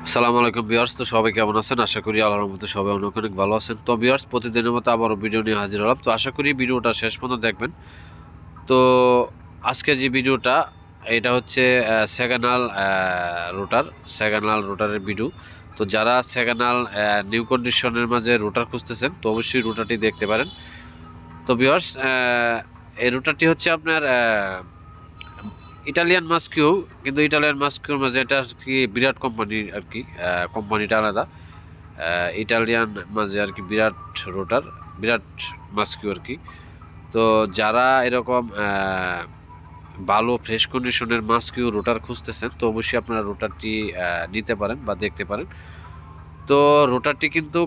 আসসালামু আলাইকুম ভিউয়ার্স। তো সবাই কেমন আছেন? আশা করি আল্লাহর রহমতে সবাই অনেক অনেক ভালো আছেন। তো ভিউয়ার্স, প্রতিদিনের মতো আবারও ভিডিও নিয়ে হাজির হলাম। তো আশা করি ভিডিওটা শেষ পর্যন্ত দেখবেন। তো আজকে যে ভিডিওটা, এটা হচ্ছে সেগানাল রোটারের ভিডিও। তো যারা সেগানাল নিউ কন্ডিশনের মাঝে রোটার খুঁজতেছেন, তো অবশ্যই রোটারটি দেখতে পারেন। তো ভিউয়ার্স, এই রোটারটি হচ্ছে আপনার ইটালিয়ান মাস্কিউ, কিন্তু ইটালিয়ান মাস্কিউর মাঝে এটা আর কি বিরাট কোম্পানির আর কি, কোম্পানিটা আলাদা। ইটালিয়ান মাঝে আর কি বিরাট রোটার, বিরাট মাস্কিউ আর কি। তো যারা এরকম ভালো ফ্রেশ কন্ডিশনের মাস্কিউ রোটার খুঁজতেছেন, তো অবশ্যই আপনারা রোটারটি নিতে পারেন বা দেখতে পারেন। তো রোটারটি কিন্তু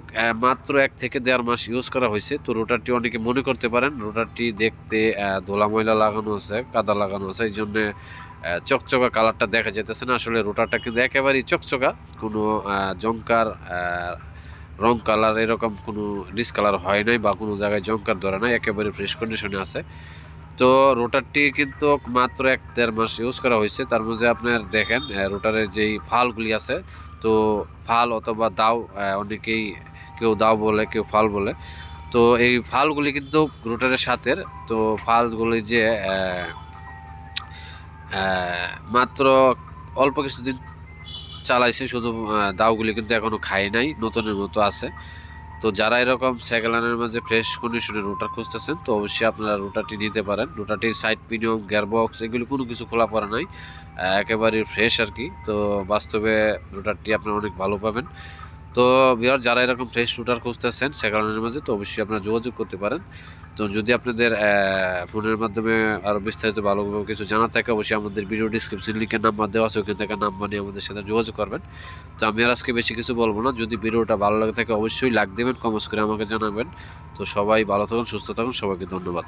মাত্র 1 থেকে 1.5 মাস ইউজ করা হয়েছে। তো রোটারটি অনেকে মনে করতে পারেন রোটারটি দেখতে ধোলা ময়লা লাগানো আছে, কাদা লাগানো আছে, এই জন্যে চকচকা কালারটা দেখা যেতেছে না। আসলে রোটারটা কিন্তু একেবারেই চকচকা, কোনো জংকার রং কালার এরকম কোনো ডিসকালার হয় নাই বা কোনো জায়গায় জংকার ধরে নাই, একেবারে ফ্রেশ কন্ডিশনে আছে। তো রোটারটি কিন্তু মাত্র 1-1.5 মাস ইউজ করা হয়েছে। তার মধ্যে আপনার দেখেন রোটারের যেই ফালগুলি আছে, তো ফাল অথবা দাও, অনেকেই কেউ দাও বলে, কেউ ফাল বলে। তো এই ফালগুলি কিন্তু রোটারের সাথে, তো ফালগুলি যে মাত্র অল্প কিছুদিন চালাইছে, শুধু দাওগুলি কিন্তু এখনও খায় নাই, নতুনের মতো আছে। তো যারা এরকম সেকেন্ড হ্যান্ডের মাঝে ফ্রেশ কন্ডিশনের রোটার খুঁজতেছেন, তো অবশ্যই আপনারা রোটারটি নিতে পারেন। রোটারটির সাইড পিনিয়ম, গিয়ারবক্স এগুলি কোনো কিছু খোলা পড়া নাই, একেবারে ফ্রেশ আর কি। তো বাস্তবে রোটারটি আপনারা অনেক ভালো পাবেন। তো ভিউয়ার, যারা এরকম ফ্রেশ রুটার খুঁজতেছেন সেকেন্ড হ্যান্ডের মাঝে, তো অবশ্যই আপনারা যোগাযোগ করতে পারেন। তো যদি আপনাদের ফোনের মাধ্যমে আরও বিস্তারিত ভালোভাবে কিছু জানা থাকে, অবশ্যই আমাদের ভিডিও ডিসক্রিপশন লিঙ্কের নাম্বার দেওয়া আছে, ওখান থেকে নাম্বার নিয়ে আমাদের সাথে যোগাযোগ করবেন। তো আমি আর আজকে বেশি কিছু বলবো না। যদি ভিডিওটা ভালো লাগে থাকে অবশ্যই লাইক দেবেন, কমেন্টস করে আমাকে জানাবেন। তো সবাই ভালো থাকুন, সুস্থ থাকুন, সবাইকে ধন্যবাদ।